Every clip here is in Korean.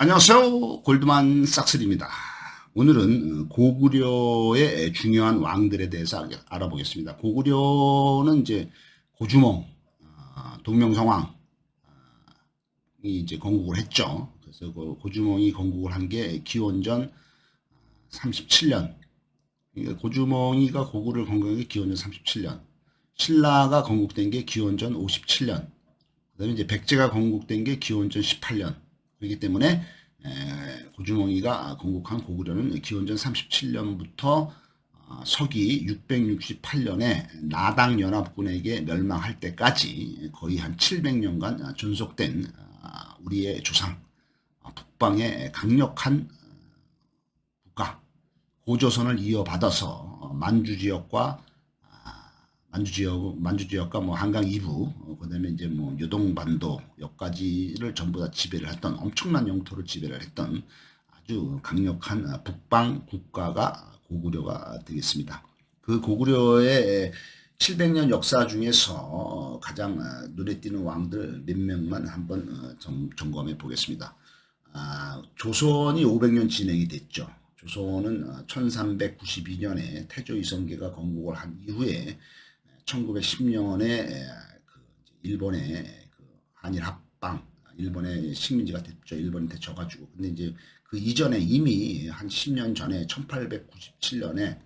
안녕하세요. 골드만 삭스입니다. 오늘은 고구려의 중요한 왕들에 대해서 알아보겠습니다. 고구려는 이제 고주몽, 동명성왕이 이제 건국을 했죠. 그래서 그 고주몽이 건국을 한 게 기원전 37년. 고주몽이가 고구려를 건국한 게 기원전 37년. 신라가 건국된 게 기원전 57년. 그다음에 이제 백제가 건국된 게 기원전 18년. 그렇기 때문에 고주몽이가 건국한 고구려는 기원전 37년부터 서기 668년에 나당 연합군에게 멸망할 때까지 거의 한 700년간 존속된 우리의 조상 북방의 강력한 국가 고조선을 이어받아서 만주 지역과 뭐 한강 이부, 그다음에 이제 뭐 요동반도 여기까지를 전부 다 지배를 했던 엄청난 영토를 지배를 했던 아주 강력한 북방 국가가 고구려가 되겠습니다. 그 고구려의 700년 역사 중에서 가장 눈에 띄는 왕들 몇 명만 한번 점검해 보겠습니다. 조선이 500년 진행이 됐죠. 조선은 1392년에 태조 이성계가 건국을 한 이후에 1910년에 일본의 한일 합방, 일본의 식민지가 됐죠. 일본이 되쳐가지고. 근데 이제 그 이전에 이미 한 10년 전에 1897년에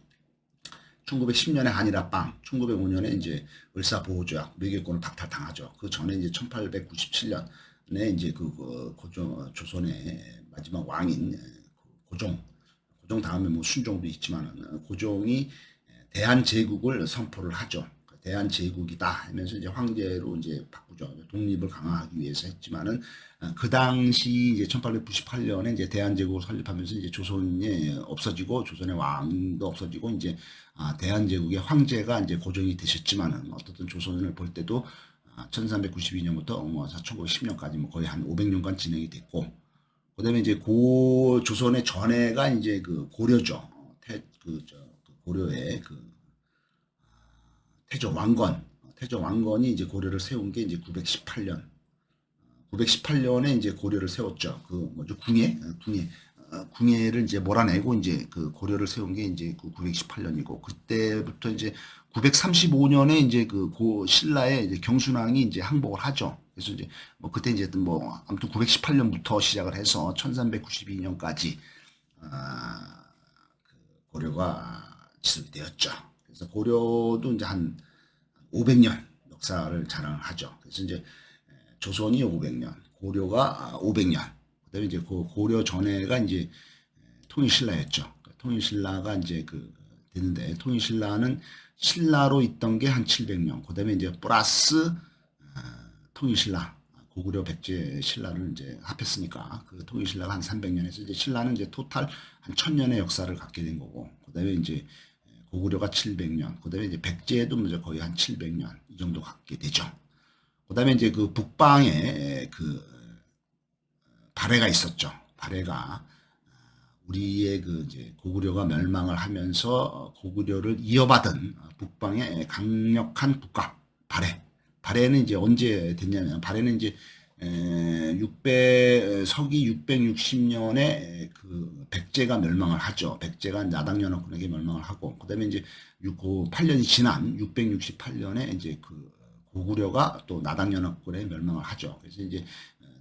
1910년에 한일합방, 1905년에 이제 을사보호조약, 외교권을 박탈당하죠. 그 전에 이제 1897년에 이제 조선의 마지막 왕인 고종 다음에 뭐 순종도 있지만은 고종이 대한제국을 선포를 하죠. 대한제국이다 하면서 이제 황제로 이제 바꾸죠. 독립을 강화하기 위해서 했지만은 그 당시 이제 1898년에 이제 대한제국을 설립하면서 이제 조선이 없어지고 조선의 왕도 없어지고 이제 대한제국의 황제가 이제 고종이 되셨지만은 어떻든 조선을 볼 때도 1392년부터 뭐 1910년까지 뭐 거의 한 500년간 진행이 됐고 그다음에 이제 고 조선의 전해가 이제 그 고려죠. 고려의 태조 왕건이 이제 고려를 세운 게 이제 918년. 918년에 이제 고려를 세웠죠. 그 뭐죠? 궁예를 이제 몰아내고 이제 그 고려를 세운 게 이제 그 918년이고 그때부터 이제 935년에 이제 그 고 신라의 이제 경순왕이 이제 항복을 하죠. 그래서 이제 뭐 그때 이제 뭐 아무튼 918년부터 시작을 해서 1392년까지 고려가 지속이 되었죠. 그래서 고려도 이제 한 500년 역사를 자랑하죠. 그래서 이제 조선이 500년, 고려가 500년. 그다음에 이제 고려 전에가 이제 통일신라였죠. 통일신라가 이제 되는데 통일신라는 신라로 있던 게 한 700년. 그다음에 이제 플러스 통일신라 고구려 백제 신라를 이제 합했으니까 그 통일신라가 한 300년에서 이제 신라는 이제 토탈 한 1000년의 역사를 갖게 된 거고 그다음에 이제 고구려가 700년, 그다음에 이제 백제도 이제 거의 한 700년 이 정도 갖게 되죠. 그다음에 이제 그 북방에 발해가 있었죠. 발해가 우리의 이제 고구려가 멸망을 하면서 고구려를 이어받은 북방의 강력한 국가 발해. 발해는 이제 언제 됐냐면 발해는 이제 서기 660년에 그 백제가 멸망을 하죠. 백제가 나당연합군에게 멸망을 하고, 그 다음에 이제 8년이 지난 668년에 이제 그 고구려가 또 나당연합군에 멸망을 하죠. 그래서 이제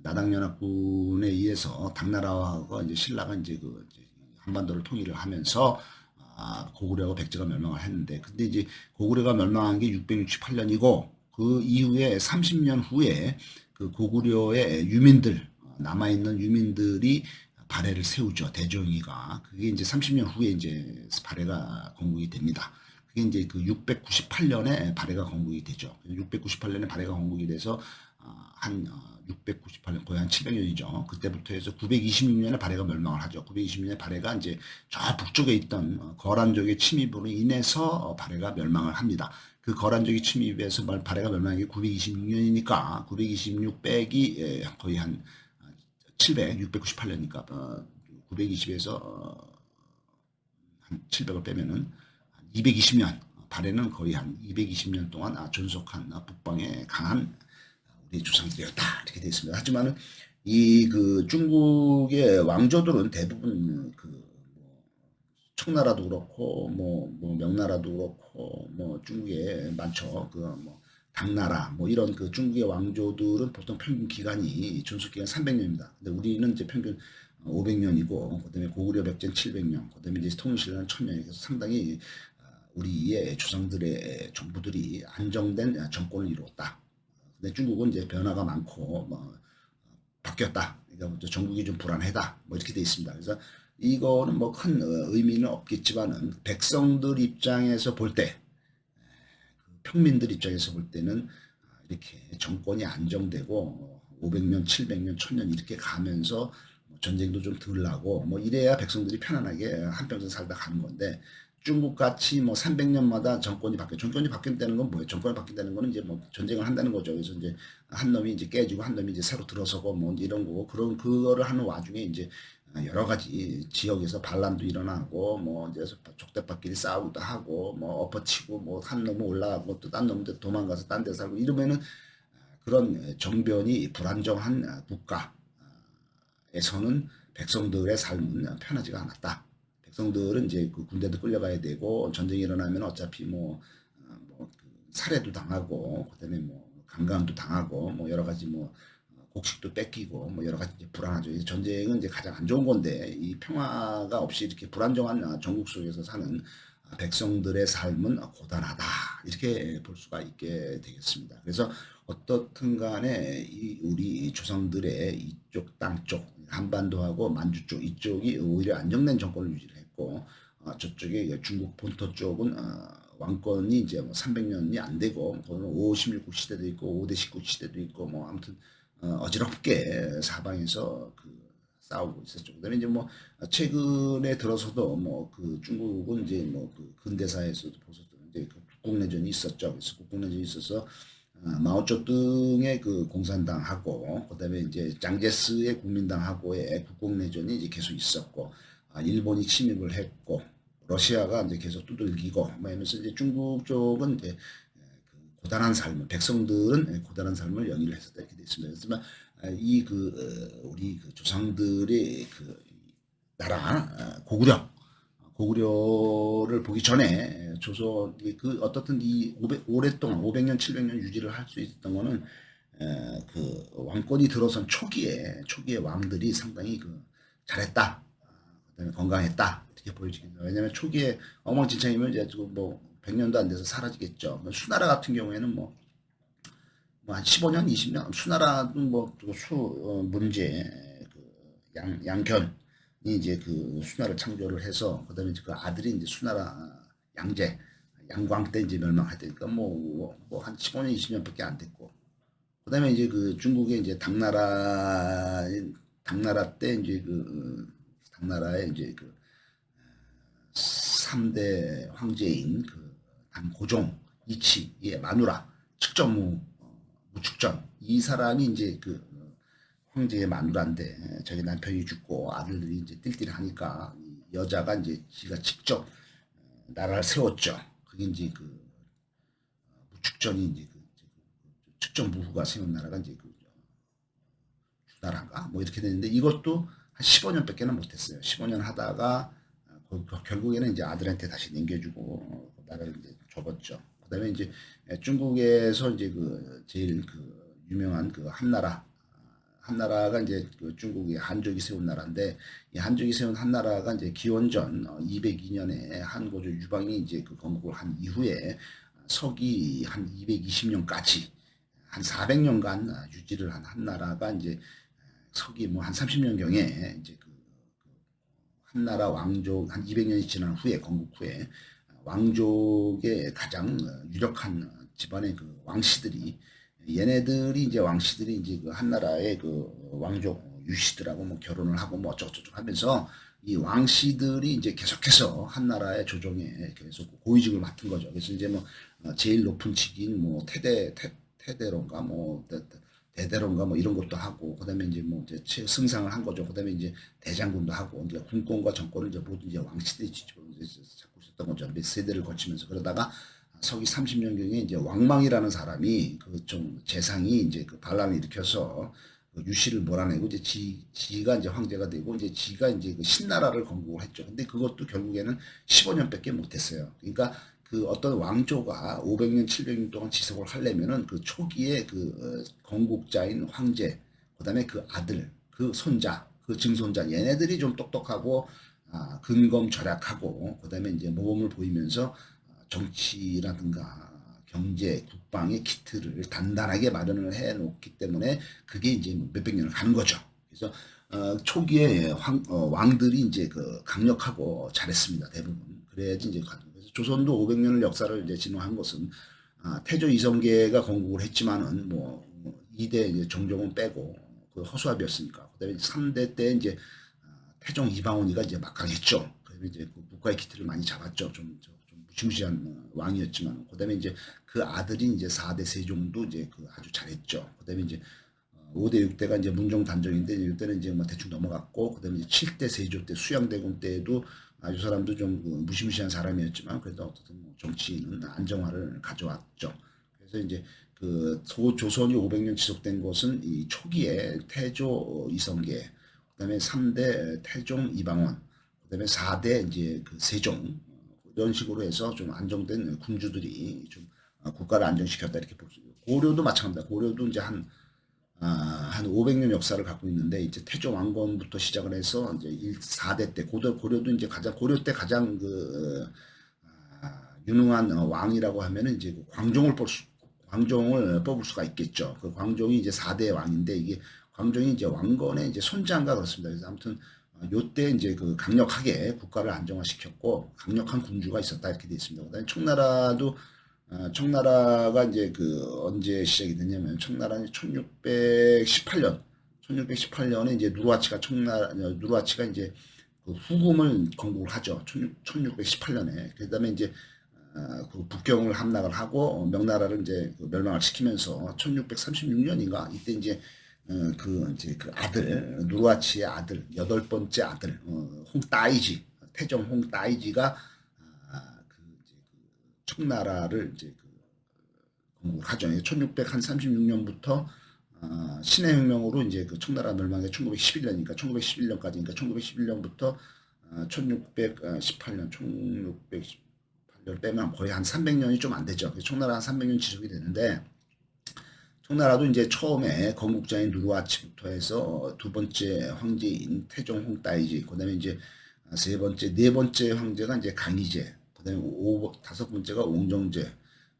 나당연합군에 의해서 당나라와 이제 신라가 이제 한반도를 통일을 하면서 고구려와 백제가 멸망을 했는데, 근데 이제 고구려가 멸망한 게 668년이고, 그 이후에 30년 후에 그 고구려의 남아있는 유민들이 발해를 세우죠. 대종이가. 그게 이제 30년 후에 이제 발해가 건국이 됩니다. 그게 이제 그 698년에 발해가 건국이 되죠. 698년에 발해가 건국이 돼서 한 698년 거의 한 700년이죠. 그때부터 해서 926년에 발해가 멸망을 하죠. 926년에 발해가 이제 저 북쪽에 있던 거란족의 침입으로 인해서 발해가 멸망을 합니다. 그 거란족의 침입에서 발해가 멸망한 게 926년이니까 926 빼기 거의 한 698년이니까 920에서 한 700을 빼면은 220년 발해는 거의 한 220년 동안 존속한 북방의 강한 우리 조상들이었다 이렇게 되어 있습니다. 하지만은 이 그 중국의 왕조들은 대부분 청나라도 그렇고 명나라도 그렇고 중국에 많죠. 당나라 이런 그 중국의 왕조들은 보통 평균 기간이 존속 기간 300년입니다. 근데 우리는 이제 평균 500년이고 그다음에 고구려 백제는 700년, 그다음에 이제 통일신라는 1000년이 그래서 상당히 우리의 조상들의 정부들이 안정된 정권을 이루었다. 근데 중국은 이제 변화가 많고 바뀌었다. 그러니까 전국이 좀 불안하다. 이렇게 돼 있습니다. 그래서 이거는 큰 의미는 없겠지만은 백성들 입장에서 볼 때, 평민들 입장에서 볼 때는 이렇게 정권이 안정되고 500년, 700년, 1000년 이렇게 가면서 전쟁도 좀 덜 나고 이래야 백성들이 편안하게 한평생 살다 가는 건데 중국같이 300년마다 정권이 바뀐다는 건 뭐예요? 정권이 바뀐다는 거는 이제 전쟁을 한다는 거죠. 그래서 이제 한 놈이 이제 깨지고 한 놈이 이제 새로 들어서고 이제 이런 거고 그거를 하는 와중에 이제 여러 가지 지역에서 반란도 일어나고 이제 족대밭끼리 싸우기도 하고 엎어치고 한 놈은 올라가고 또 딴 놈들 도망가서 딴 데 살고 이러면은 그런 정변이 불안정한 국가에서는 백성들의 삶은 편하지가 않았다. 백성들은 이제 그 군대도 끌려가야 되고 전쟁이 일어나면 어차피 살해도 당하고 그다음에 강간도 당하고 여러 가지 곡식도 뺏기고 여러 가지 이제 불안하죠. 전쟁은 이제 가장 안 좋은 건데 이 평화가 없이 이렇게 불안정한 전국 속에서 사는 백성들의 삶은 고단하다 이렇게 볼 수가 있게 되겠습니다. 그래서 어떻든 간에 우리 조상들의 이쪽 땅 쪽 한반도하고 만주 쪽 이쪽이 오히려 안정된 정권을 유지를 했고 저쪽에 중국 본토 쪽은 왕권이 이제 300년이 안 되고 5, 16국 시대도 있고 5대 19 시대도 있고 아무튼 어지럽게 사방에서 싸우고 있었죠. 그다음에 이제 최근에 들어서도 그 중국은 이제 그 근대사에서도 보셨던 이제 그 국공내전이 있었죠. 그래서 국공내전이 있어서 마오쩌둥의 그 공산당하고 그다음에 이제 짱제스의 국민당하고의 국공내전이 이제 계속 있었고 일본이 침입을 했고 러시아가 이제 계속 두들기고 이러면서 이제 중국 쪽은 이제 고단한 삶을 백성들은 고단한 삶을 영위를 했었다 이렇게 되어 있습니다. 그렇지만 우리 조상들의 나라 고구려를 보기 전에 조선 어떻든 이 오랫동안 500년 700년 유지를 할 수 있었던 거는 왕권이 들어선 초기에 왕들이 상당히 잘했다, 그다음에 건강했다 이렇게 보여지겠죠. 왜냐하면 초기에 엉망진창이면 이제 100년도 안 돼서 사라지겠죠. 수나라 같은 경우에는 한 15년, 20년, 수나라는 문제, 양견이 이제 수나라를 창조를 해서, 그 다음에 그 아들이 이제 수나라 양제, 양광 때 이제 멸망하니까 한 15년, 20년밖에 안 됐고, 그 다음에 이제 중국의 이제 당나라 때 이제 당나라의 이제 3대 황제인 당고종, 이치의 마누라, 측정무, 무축전. 이 사람이 이제 황제의 마누라인데 자기 남편이 죽고 아들들이 이제 띨띨하니까 여자가 이제 지가 직접 나라를 세웠죠. 그게 이제 무축전이 이제 측정무후가 세운 나라가 이제 주나라인가 이렇게 되는데 이것도 한 15년밖에는 못했어요. 15년 하다가 결국에는 이제 아들한테 다시 남겨주고 나라를 이제 접었죠. 그다음에 이제 중국에서 이제 제일 유명한 한나라가 이제 중국의 한족이 세운 나라인데 이 한족이 세운 한나라가 이제 기원전 202년에 한고조 유방이 이제 건국을 한 이후에 서기 한 220년까지 한 400년간 유지를 한 한나라가 이제 서기 한 30년경에 이제 한나라 왕족 한 200년이 지난 후에 건국 후에 왕족의 가장 유력한 집안의 왕씨들이 얘네들이 이제 왕씨들이 이제 한나라의 왕족 유씨들하고 결혼을 하고 어쩌고저쩌고 하면서 이 왕씨들이 이제 계속해서 한나라의 조정에 계속 고위직을 맡은 거죠. 그래서 이제 제일 높은 직인 태대론가 대대론가 이런 것도 하고 그다음에 이제 이제 승상을 한 거죠. 그다음에 이제 대장군도 하고 이제 군권과 정권을 이제 모두 이제 왕씨들이 잡고 있었던 거죠. 몇 세대를 거치면서 그러다가 서기 30년경에 이제 왕망이라는 사람이 좀 재상이 이제 반란을 일으켜서 그 유씨를 몰아내고 이제 지가 이제 황제가 되고 이제 지가 이제 그 신나라를 건국을 했죠. 근데 그것도 결국에는 15년밖에 못했어요. 그러니까 그 어떤 왕조가 500년, 700년 동안 지속을 하려면은 그 초기에 그 건국자인 황제, 그다음에 그 아들, 그 손자, 그 증손자 얘네들이 좀 똑똑하고 근검절약하고 그다음에 이제 모범을 보이면서 정치라든가 경제, 국방의 기틀을 단단하게 마련을 해 놓기 때문에 그게 이제 몇백 년을 가는 거죠. 그래서 초기에 왕들이 이제 그 강력하고 잘했습니다. 대부분. 그래야지 이제 가는 거죠. 조선도 500년을 역사를 이제 진화한 것은 태조 이성계가 건국을 했지만은 뭐 2대 이제 정종은 빼고 그 허수아비였으니까. 그다음에 3대 때 이제 태종 이방원이가 이제 막강했죠. 그다음에 이제 그 국가의 기틀을 많이 잡았죠. 좀 무시무시한 왕이었지만, 그다음에 이제 그 아들인 이제 4대 세종도 이제 그 아주 잘했죠. 그다음에 이제 5대 6대가 이제 문종 단종인데 이때는 이제 뭐 대충 넘어갔고, 그다음에 이제 7대 세조 때 수양대군 때도 이 사람도 좀 무시무시한 사람이었지만 그래도 어떻든 뭐 정치는 안정화를 가져왔죠. 그래서 이제 그 조선이 500년 지속된 것은 이 초기에 태조 이성계, 그다음에 3대 태종 이방원, 그다음에 4대 이제 그 세종, 이런 식으로 해서 좀 안정된 군주들이 좀 국가를 안정시켰다 이렇게 볼 수 있고, 고려도 마찬가지다. 고려도 이제 한 500년 역사를 갖고 있는데 이제 태조 왕건부터 시작을 해서 이제 4대 때 고려도 이제 고려 때 가장 그 유능한 왕이라고 하면은 이제 그 광종을 뽑을 수가 있겠죠. 그 광종이 이제 4대 왕인데 이게 광종이 이제 왕건의 이제 손자인가 그렇습니다. 그래서 아무튼 요때 이제 그 강력하게 국가를 안정화시켰고 강력한 군주가 있었다 이렇게 되어 있습니다. 그다음에 청나라가 이제 그 언제 시작이 됐냐면 청나라는 1618년에 이제 누르하치가 이제 그 후금을 건국을 하죠. 1618년에. 그다음에 이제 그 북경을 함락을 하고 명나라를 이제 그 멸망을 시키면서 1636년인가 이때 이제 이제 그 아들 누르하치의 아들 8번째 아들 홍따이지 태종 홍따이지가 이제 그 청나라를 이제 그 건국을 하죠. 1636년부터 신해 혁명으로 이제 그 청나라 멸망이 1911년이니까 1911년까지니까 1911년부터 1618년 빼면 거의 한 300년이 좀 안 되죠. 청나라 한 300년 지속이 되는데 청나라도 이제 처음에 건국자인 누르하치부터 해서 두 번째 황제인 태종 홍따이지, 그다음에 이제 네 번째 황제가 이제 강희제, 그다음에 다섯 번째가 옹정제,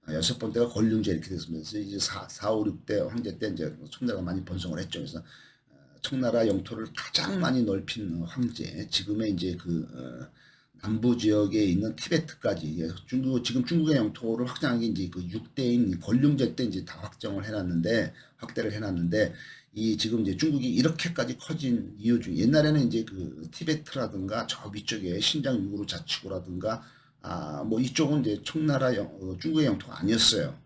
여섯 번째가 권륜제 이렇게 됐습니다. 그래서 이제 4, 5, 6대 황제 때 이제 청나라가 많이 번성을 했죠. 그래서 청나라 영토를 가장 많이 넓힌 황제, 지금의 이제 그 남부 지역에 있는 티베트까지 지금 중국의 영토를 확장한 게 이제 그 6대인 권륜제 때 이제 다 확대를 해놨는데 이 지금 이제 중국이 이렇게까지 커진 이유 중에 옛날에는 이제 그 티베트라든가 저 위쪽에 신장 유구르 자치구라든가 뭐 이쪽은 이제 중국의 영토가 아니었어요.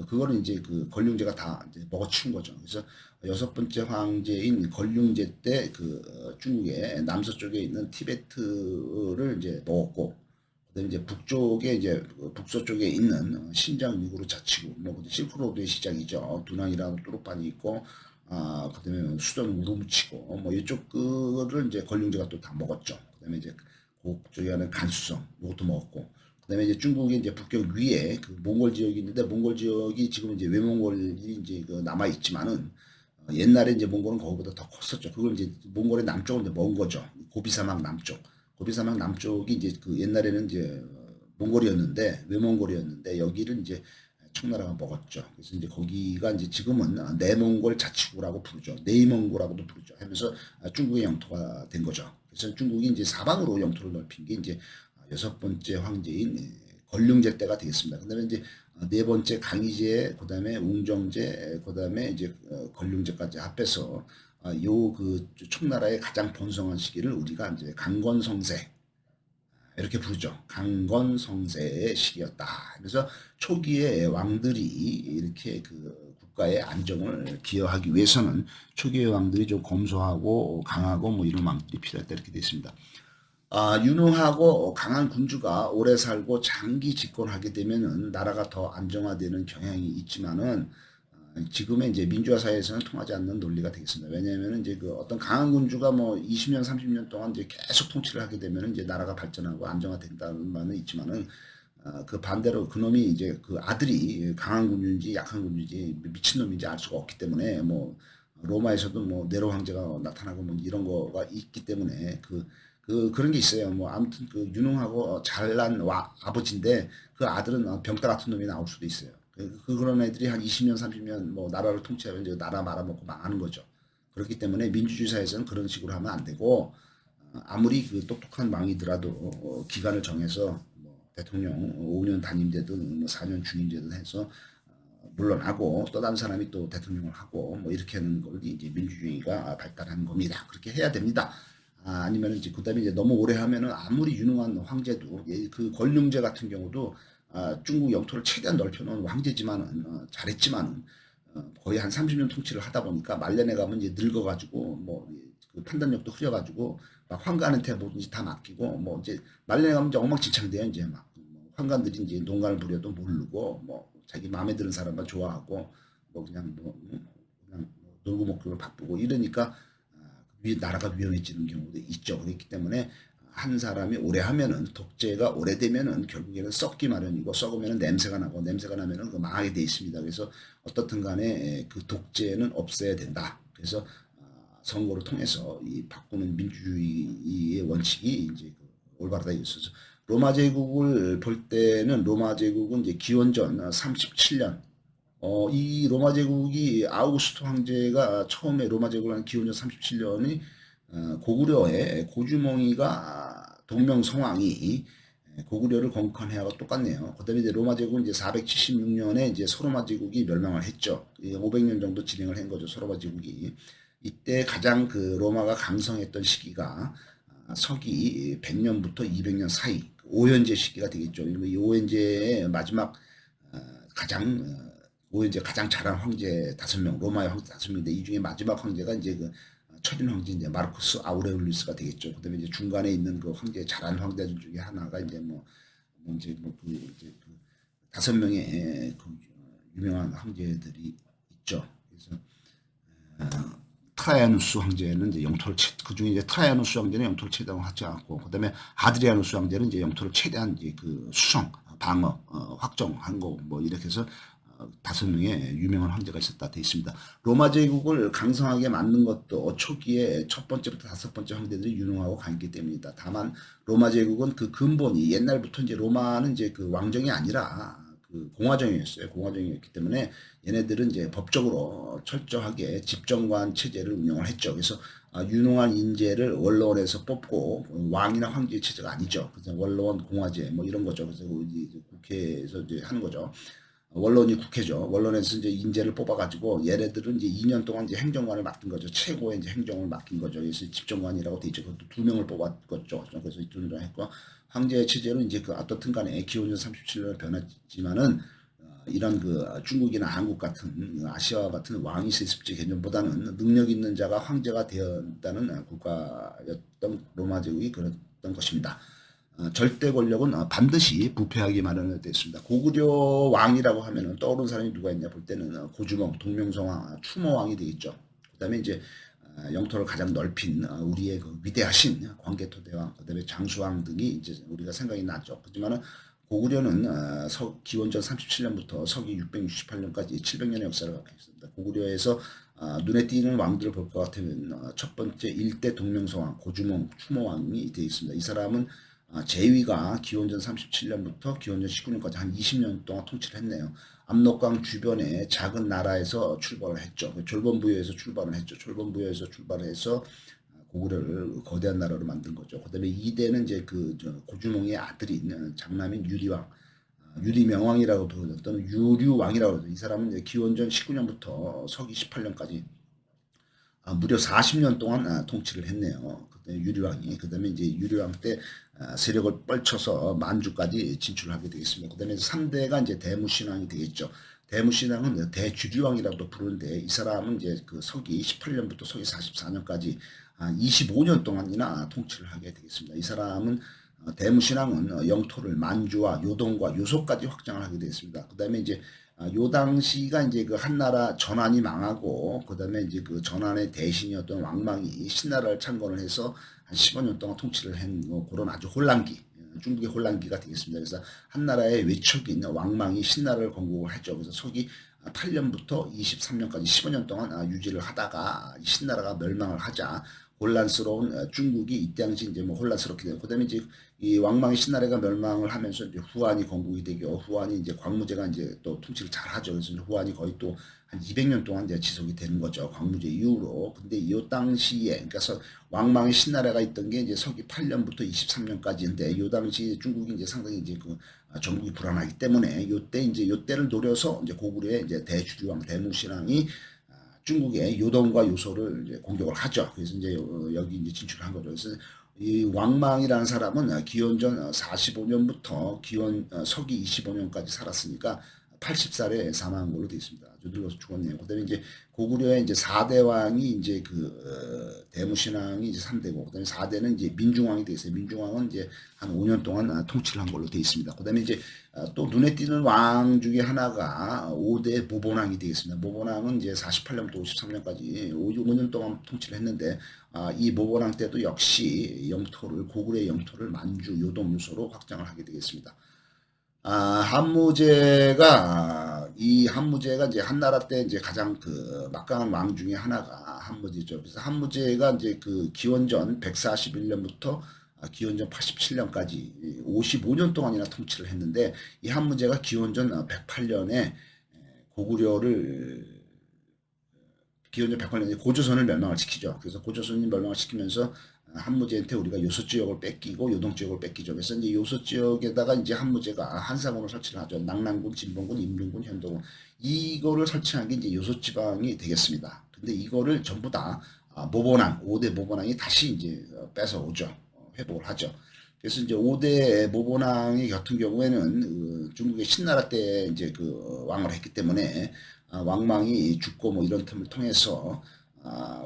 그거는 이제 그 권륜제가 다 이제 먹어치운 거죠. 그래서 여섯 번째 황제인 권륜제 때 그 중국의 남서쪽에 있는 티베트를 이제 먹었고, 그다음에 이제 북서쪽에 있는 신장 위구르 자치구, 뭐 실크로드의 시작이죠. 두난이라는 뚜루판이 있고, 그다음에 수도는 우루무치고, 뭐 이쪽 거를 이제 권륜제가 또 다 먹었죠. 그다음에 이제 그쪽에 하는 간수성, 이것도 먹었고. 그다음에 이제 중국의 이제 북경 위에 그 몽골 지역이 있는데 몽골 지역이 지금 이제 외몽골이 이제 그 남아 있지만은 옛날에 이제 몽골은 거기보다 더 컸었죠. 그걸 이제 몽골의 남쪽은 이제 먼 거죠. 고비사막 남쪽. 고비사막 남쪽이 이제 그 옛날에는 이제 몽골이었는데 외몽골이었는데 여기를 이제 청나라가 먹었죠. 그래서 이제 거기가 이제 지금은 내몽골 자치구라고 부르죠. 네이몽고라고도 부르죠. 하면서 중국의 영토가 된 거죠. 그래서 중국이 이제 사방으로 영토를 넓힌 게 이제 여섯 번째 황제인 권륜제 때가 되겠습니다. 그다음에 이제 네 번째 강희제, 그다음에 웅정제, 그다음에 이제 권륜제까지 합해서 요 그 청나라의 가장 번성한 시기를 우리가 이제 강건성세 이렇게 부르죠. 강건성세의 시기였다. 그래서 초기에 왕들이 이렇게 그 국가의 안정을 기여하기 위해서는 초기의 왕들이 좀 검소하고 강하고 뭐 이런 왕들이 필요했다 이렇게 되어 있습니다. 유능하고 강한 군주가 오래 살고 장기 집권하게 되면은 나라가 더 안정화되는 경향이 있지만은 지금의 이제 민주화 사회에서는 통하지 않는 논리가 되겠습니다. 왜냐하면 이제 그 어떤 강한 군주가 뭐 20년, 30년 동안 이제 계속 통치를 하게 되면 이제 나라가 발전하고 안정화된다는 말은 있지만은 그 반대로 그놈이 이제 그 아들이 강한 군주인지 약한 군주인지 미친놈인지 알 수가 없기 때문에 뭐 로마에서도 뭐 네로 황제가 나타나고 뭐 이런 거가 있기 때문에 그런 게 있어요. 뭐 아무튼 그 유능하고 잘난 아버지인데 그 아들은 병따 같은 놈이 나올 수도 있어요. 그런 애들이 한 20년, 30년 뭐 나라를 통치하면 이제 나라 말아먹고 망하는 거죠. 그렇기 때문에 민주주의 사회에서는 그런 식으로 하면 안 되고 아무리 그 똑똑한 왕이더라도 기간을 정해서 뭐 대통령 5년 단임제든 뭐 4년 중임제든 해서 물러나고 또 다른 사람이 또 대통령을 하고 뭐 이렇게 하는 걸 이제 민주주의가 발달하는 겁니다. 그렇게 해야 됩니다. 아니면 이제 그다음에 이제 너무 오래 하면은 아무리 유능한 황제도 그 권륭제 같은 경우도 중국 영토를 최대한 넓혀놓은 황제지만은 잘했지만은 거의 한 30년 통치를 하다 보니까 말년에 가면 이제 늙어가지고 뭐그 판단력도 흐려가지고 막 황관한테 뭐든지 다 맡기고 뭐 이제 말년에 가면 이제 엉망진창돼요. 이제 막 황관들이 이제 농간을 부려도 모르고 뭐 자기 마음에 드는 사람만 좋아하고 뭐 그냥 그냥 놀고 먹기로 바쁘고 이러니까 나라가 위험해지는 경우도 있죠. 그렇기 때문에 한 사람이 오래 하면은 독재가 오래되면은 결국에는 썩기 마련이고 썩으면은 냄새가 나고 냄새가 나면은 그 망하게 돼 있습니다. 그래서 어떻든 간에 그 독재는 없애야 된다. 그래서 선거를 통해서 이 바꾸는 민주주의의 원칙이 이제 올바르다 이거죠. 로마 제국을 볼 때는 로마 제국은 이제 기원전 37년 이 로마 제국이 아우구스토 황제가 처음에 로마 제국을 한 기원전 37년이 고구려의 고주몽이가 동명성왕이 고구려를 건국한 해하고 똑같네요. 그다음에 이제 로마 제국은 이제 476년에 이제 소로마 제국이 멸망을 했죠. 500년 정도 진행을 한 거죠. 소로마 제국이. 이때 가장 그 로마가 강성했던 시기가 서기 100년부터 200년 사이 오현제 시기가 되겠죠. 이 오현제의 마지막 가장 오현제 가장 잘한 황제 5명, 로마의 황제 5명인데 이 중에 마지막 황제가 이제 그 철인 황제 이제 마르쿠스 아우레울리우스가 되겠죠. 그다음에 이제 중간에 있는 그 황제 잘한 황제들 중에 하나가 이제 이제 이제 그 5명의 그 유명한 황제들이 있죠. 그래서 트라이아누스 황제는 이제 영토를 그 중에 이제 트라이아누스 황제는 영토를 최대한 하지 않고 그다음에 하드리아누스 황제는 이제 영토를 최대한 이제 그 수성 방어 확정한 거 뭐 이렇게 해서 5명의 유명한 황제가 있었다 돼 있습니다. 로마 제국을 강성하게 만든 것도 초기에 첫 번째부터 5번째 황제들이 유능하고 강했기 때문이다. 다만 로마 제국은 그 근본이 옛날부터 이제 로마는 이제 그 왕정이 아니라 그 공화정이었어요. 공화정이었기 때문에 얘네들은 이제 법적으로 철저하게 집정관 체제를 운영을 했죠. 그래서 유능한 인재를 원로원에서 뽑고 왕이나 황제 체제가 아니죠. 그래서 원로원 공화제 뭐 이런 거죠. 그래서 이제 국회에서 이제 하는 거죠. 원론이 국회죠. 원론에서 이제 인재를 뽑아가지고 얘네들은 이제 2년 동안 이제 행정관을 맡긴 거죠. 최고의 이제 행정을 맡긴 거죠. 그래서 집정관이라고 돼 있죠. 그것도 2명을 뽑았겠죠. 그래서 2명 했고 황제 체제로 이제 그 어떻든 간에 기원전 37년에 변했지만은 이런 그 중국이나 한국 같은 아시아와 같은 왕위 세습제 개념보다는 능력 있는 자가 황제가 되었다는 국가였던 로마 제국이 그랬던 것입니다. 절대 권력은 반드시 부패하기 마련되어 있습니다. 고구려 왕이라고 하면은 떠오르는 사람이 누가 있냐 볼 때는 고주몽, 동명성왕, 추모왕이 되겠죠. 그다음에 이제 영토를 가장 넓힌 우리의 그 위대하신 광개토대왕, 그다음에 장수왕 등이 이제 우리가 생각이 나죠. 하지만은 고구려는 기원전 37년부터 서기 668년까지 700년의 역사를 갖고 있습니다. 고구려에서 눈에 띄는 왕들을 볼 것 같으면 첫 번째 1대 동명성왕 고주몽 추모왕이 되어 있습니다. 이 사람은 제위가 기원전 37년부터 기원전 19년까지 한 20년 동안 통치를 했네요. 압록강 주변의 작은 나라에서 출발을 했죠. 졸본부여에서 출발을 했죠. 졸본부여에서 출발해서 고구려를 거대한 나라로 만든 거죠. 그다음에 2대는 이제 그 고주몽의 아들인 장남인 유리왕, 유리명왕이라고 불렸던 유류왕이라고 하죠. 이 사람은 이제 기원전 19년부터 서기 18년까지 무려 40년 동안 통치를 했네요. 그때 유리왕이. 그다음에 이제 유리왕 때 세력을 뻘쳐서 만주까지 진출을 하게 되겠습니다. 그다음에 3대가 이제 대무신왕이 되겠죠. 대무신왕은 대주류왕이라고도 부르는데 이 사람은 이제 그 서기 18년부터 서기 44년까지 25년 동안이나 통치를 하게 되겠습니다. 이 사람은 대무신앙은 영토를 만주와 요동과 요소까지 확장을 하게 되었습니다. 그 다음에 이제 요 당시가 이제 그 한나라 전한이 망하고 그 다음에 이제 그 전한의 대신이었던 왕망이 신나라를 창건을 해서 한 15년 동안 통치를 한 그런 아주 혼란기, 중국의 혼란기가 되겠습니다. 그래서 한나라의 외척인 왕망이 신나라를 건국을 하죠. 그래서 서기 8년부터 23년까지 15년 동안 유지를 하다가 신나라가 멸망을 하자 혼란스러운 중국이 이때 당시 이제 뭐 혼란스럽게 되고 그다음에 이제 이 왕망의 신나라가 멸망을 하면서 이제 후한이 건국이 되고 후한이 이제 광무제가 이제 또 통치를 잘 하죠. 그래서 후한이 거의 또 한 200년 동안 이제 지속이 되는 거죠. 광무제 이후로. 근데 이 당시에 그러니까 왕망의 신나라가 있던 게 이제 서기 8년부터 23년까지인데 이 당시 중국이 이제 상당히 이제 그 전국이 불안하기 때문에 요때 이제 요때를 노려서 이제 고구려의 이제 대주류왕 대무신왕이 중국의 요동과 요소를 이제 공격을 하죠. 그래서 이제 여기 이제 진출을 한 거죠. 그래서 이 왕망이라는 사람은 기원전 45년부터 기원 서기 25년까지 살았으니까 80살에 사망한 걸로 되어 있습니다. 아주 늙어서 죽었네요. 그다음에 이제 고구려의 이제 4대 왕이 이제 그 대무신왕이 이제 3대고 그다음에 4대는 이제 민중왕이 되어 있어요. 민중왕은 이제 한 5년 동안 통치를 한 걸로 되어 있습니다. 그다음에 이제 또 눈에 띄는 왕 중에 하나가 5대 모본왕이 되겠습니다. 모본왕은 이제 48년부터 53년까지 5년 동안 통치를 했는데 이 모본왕 때도 역시 영토를 고구려의 영토를 만주, 요동, 요소로 확장을 하게 되겠습니다. 이 한무제가 이제 한나라 때 이제 가장 그 막강한 왕 중에 하나가 한무제죠. 그래서 한무제가 이제 그 기원전 141년부터 기원전 87년까지 55년 동안이나 통치를 했는데 이 한무제가 기원전 108년에 기원전 108년에 고조선을 멸망을 시키죠. 그래서 고조선이 멸망을 시키면서 한무제한테 우리가 요소 지역을 뺏기고 요동 지역을 뺏기죠. 그래서 이제 요소 지역에다가 이제 한무제가 한사군을 설치를 하죠. 낙랑군, 진봉군, 임lum군, 현도군 이거를 설치한 게 이제 요소 지방이 되겠습니다. 근데 이거를 전부 다 모본왕, 5대 모본왕이 다시 이제 뺏어오죠. 회복을 하죠. 그래서 이제 5대 모본왕이 같은 경우에는 중국의 신나라 때 이제 그 왕을 했기 때문에 왕망이 죽고 뭐 이런 틈을 통해서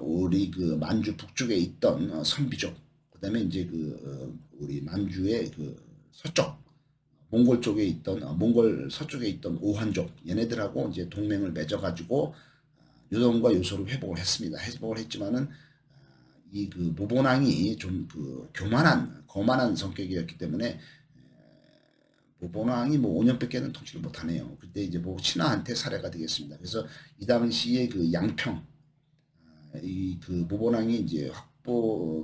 우리 그 만주 북쪽에 있던 선비족, 그다음에 이제 우리 만주의 그 서쪽 몽골 쪽에 있던 몽골 서쪽에 있던 오한족 얘네들하고 이제 동맹을 맺어가지고 요동과 요소를 회복을 했습니다. 회복을 했지만은 이 그 모본왕이 좀 그 거만한 성격이었기 때문에 모본왕이 뭐 5년밖에는 통치를 못하네요. 그때 이제 뭐 신하한테 살해가 되겠습니다. 그래서 이 당시에 그 양평 이 그 모본왕이 이제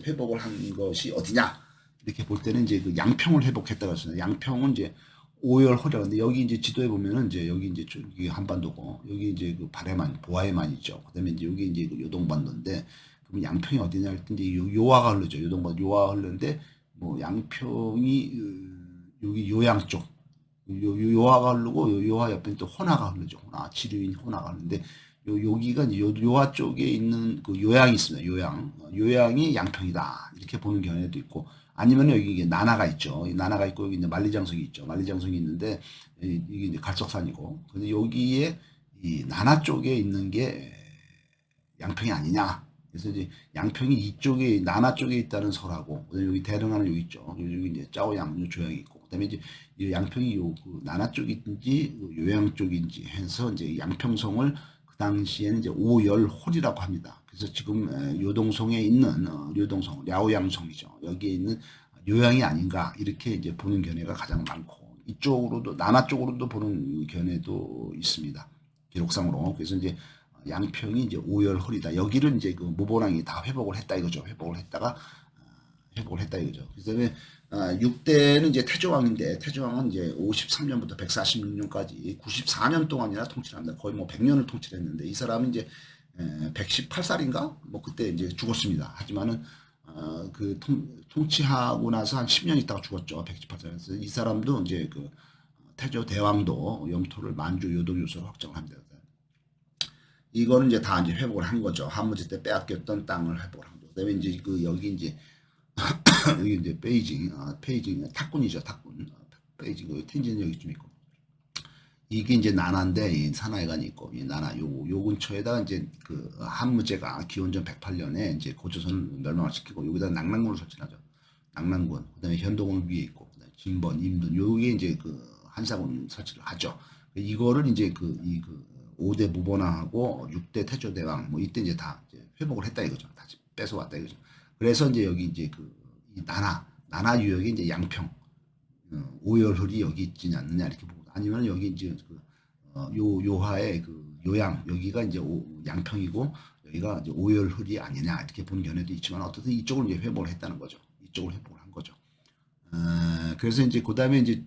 회복을 한 것이 어디냐 이렇게 볼 때는 이제 그 양평을 회복했다고 했습니다. 양평은 이제 오열허라. 근데 여기 이제 지도에 보면은 이제 여기 이제 저기 한반도고 여기 이제 그 보아에만 있죠. 그다음에 이제 여기 이제 그 요동반도인데 그럼 양평이 어디냐 할 때 이제 요하가 흐르죠. 요동반도 요하가 흐르는데 뭐 양평이 여기 요양 쪽 요하가 흐르고 요하 옆에 또 호나가 흐르죠. 지류인 호나가 흐르는데 여기가 이제 요하 쪽에 있는 그 요양이 있습니다. 요양이 양평이다 이렇게 보는 견해도 있고 아니면 여기 이게 나나가 있죠. 나나가 있고 여기 이제 만리장성이 있죠. 만리장성이 있는데 이게 이제 갈석산이고 근데 여기에 이 나나 쪽에 있는 게 양평이 아니냐. 그래서 이제 양평이 이쪽에 나나 쪽에 있다는 설하고 여기 대릉하는 여기 있죠. 여기 이제 짜오양 조양이 있고 그다음에 이제 이 양평이 그 나나 쪽인지 요양 쪽인지 해서 이제 양평성을 그 당시에는 이제 오열홀이라고 합니다. 그래서 지금 요동성에 있는 요동성 랴오양성이죠. 여기에 있는 요양이 아닌가 이렇게 이제 보는 견해가 가장 많고 이쪽으로도 나나 쪽으로도 보는 견해도 있습니다. 기록상으로. 그래서 이제 양평이 이제 오열허리다. 여기를 이제 그 모본왕이 다 회복을 했다 이거죠. 회복을 했다 이거죠. 그다음에 6대는 이제 태조왕인데 태조왕은 이제 53년부터 146년까지 94년 동안이나 통치를 합니다. 거의 뭐 100년을 통치를 했는데 이 사람은 이제 118살인가 뭐 그때 이제 죽었습니다. 하지만은 그 통치하고 나서 한 10년 있다가 죽었죠. 118살에서 이 사람도 이제 그 태조 대왕도 영토를 만주 요동 요소로 확정합니다. 이거는 이제 다 이제 회복을 한 거죠. 한무제 때 빼앗겼던 땅을 회복을 한 거죠. 그다음에 이제 여기 이제 여기 이제 베이징 탁군이죠. 탁군 베이징 텐진 여기 좀 있고 이게 이제 나나인데 이 산하에간이 있고 이 나나 요 근처에다가 이제 그 한무제가 기원전 108년에 이제 고조선을 멸망을 시키고 여기다 낙랑군을 설치하죠. 낙랑군, 그다음에 현동군 위에 있고, 그다음에 진번, 임둔, 요게 이제 그 한사군 설치를 하죠. 이거를 이제 그 5대 무번왕하고 6대 태조대왕, 뭐 이때 이제 다 이제 회복을 했다 이거죠. 다시 뺏어왔다 이거죠. 그래서 이제 여기 이제 이 나나 유역이 이제 양평, 오열홀이 여기 있지 않느냐 이렇게 보고, 아니면 여기 이제 요하의 그 요양, 여기가 이제 양평이고 여기가 이제 오열홀이 아니냐 이렇게 보는 견해도 있지만, 어쨌든 이쪽을 이제 회복을 했다는 거죠. 이쪽을 회복을 한 거죠. 그래서 이제 그 다음에 이제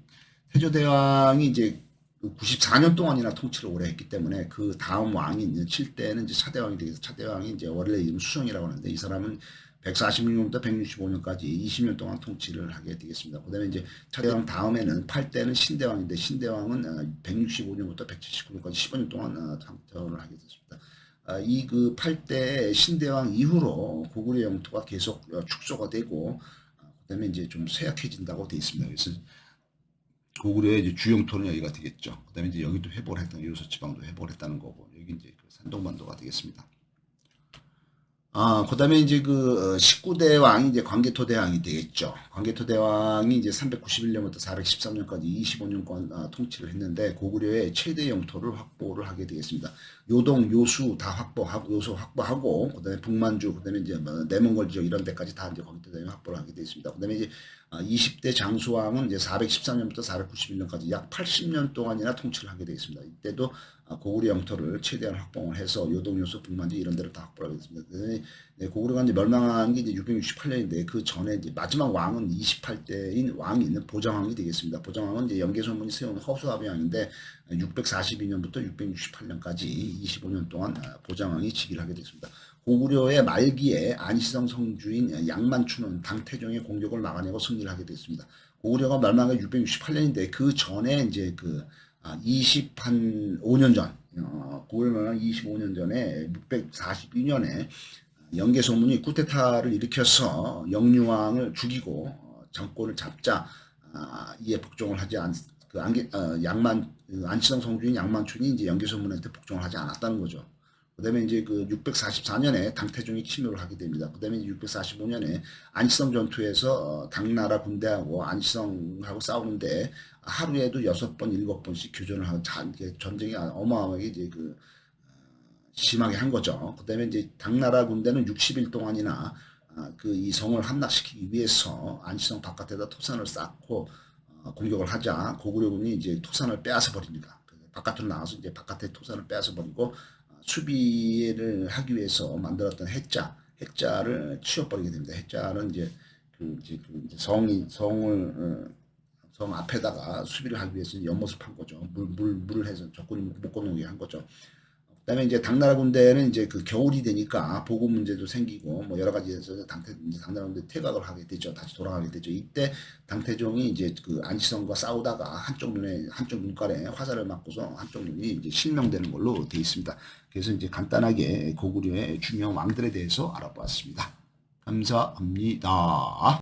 태조대왕이 이제 94년 동안이나 통치를 오래 했기 때문에 그 다음 왕이 이제 7대는 이제 차대왕이 되겠어. 차대왕이 이제 원래 이름 수정이라고 하는데, 이 사람은 146년부터 165년까지 20년 동안 통치를 하게 되겠습니다. 그 다음에 이제 차대왕 다음에는 8대는 신대왕인데, 신대왕은 165년부터 179년까지 15년 동안 통치를 하게 됐습니다. 이 그 8대 신대왕 이후로 고구려 영토가 계속 축소가 되고, 그다음에 이제 좀 쇠약해진다고 되어 있습니다. 그래서 고구려의 이제 주영토는 여기가 되겠죠. 그다음에 이제 여기도 회복을 했던, 요소 지방도 회복을 했다는 거고, 여기 이제 그 산동반도가 되겠습니다. 그다음에 이제 그 19대 왕이 이제 광개토대왕이 되겠죠. 광개토대왕이 이제 391년부터 413년까지 25년간 통치를 했는데, 고구려의 최대 영토를 확보를 하게 되겠습니다. 요동, 요수 다 확보하고, 요소 확보하고, 그다음에 북만주, 그다음에 이제 뭐 내몽골 지역 이런 데까지 다 이제 광개토대왕이 확보를 하게 되겠습니다. 그다음에 이제 20대 장수왕은 이제 413년부터 491년까지 약 80년 동안이나 통치를 하게 되겠습니다. 이때도 고구려 영토를 최대한 확보를 해서 요동, 요소, 북만주 이런 데를 다 확보하게 됐습니다. 고구려가 이제 멸망한 게 이제 668년인데, 그 전에 이제 마지막 왕은 28대인 왕이 있는 보정왕이 되겠습니다. 보정왕은 이제 연개소문이 세운 허수아비 왕인데, 642년부터 668년까지 25년 동안 보정왕이 즉위를 하게 됐습니다. 고구려의 말기에 안시성 성주인 양만추는 당태종의 공격을 막아내고 승리를 하게 됐습니다. 고구려가 멸망한 게 668년인데, 그 전에 이제 그 25년 전, 고구려 25년 전에 642년에 연개소문이 쿠데타를 일으켜서 영유왕을 죽이고 정권을 잡자, 이에 복종을 하지 안시성 성주인 양만춘이 이제 연개소문한테 복종을 하지 않았다는 거죠. 그다음에 이제 그 644년에 당태종이 침노를 하게 됩니다. 그다음에 645년에 안시성 전투에서 당나라 군대하고 안시성하고 싸우는데, 하루에도 6번, 7번씩 교전을 하고 전쟁이 어마어마하게 이제 그 심하게 한 거죠. 그다음에 이제 당나라 군대는 60일 동안이나 그 이 성을 함락시키기 위해서 안시성 바깥에다 토산을 쌓고 공격을 하자, 고구려군이 이제 토산을 빼앗아 버립니다. 바깥으로 나와서 이제 바깥에 토산을 빼앗아 버리고, 수비를 하기 위해서 만들었던 해자를 치워버리게 됩니다. 해자는 이제 성 앞에다가 수비를 하기 위해서 연못을 판 거죠. 물을 해서 적군이 못 건너게 한 거죠. 그다음에 이제 당나라 군대는 이제 그 겨울이 되니까 보급 문제도 생기고, 뭐 여러 가지에서 당나라 군대 퇴각을 하게 되죠. 다시 돌아가게 되죠. 이때 당태종이 이제 그 안시성과 싸우다가 한쪽 눈깔에 화살을 맞고서 한쪽 눈이 이제 실명되는 걸로 되어 있습니다. 그래서 이제 간단하게 고구려의 중요한 왕들에 대해서 알아보았습니다. 감사합니다.